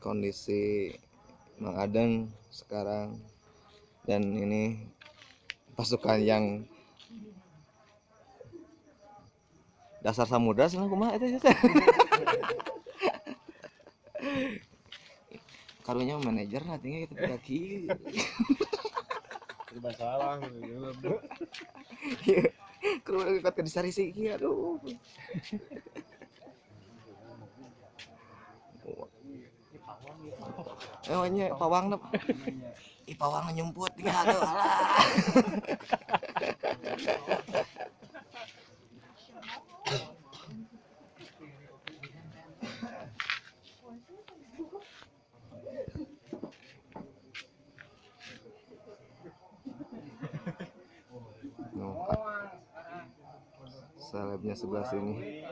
kondisi Mang Adeng sekarang, dan ini pasukan yang dasar samudra sana kumaha eta karunya manajer nantinya kita kaki serba salah kru ikut ke disarisi aduh nya pawang pawang nyumput ya tuh alah selebnya sebelah sini.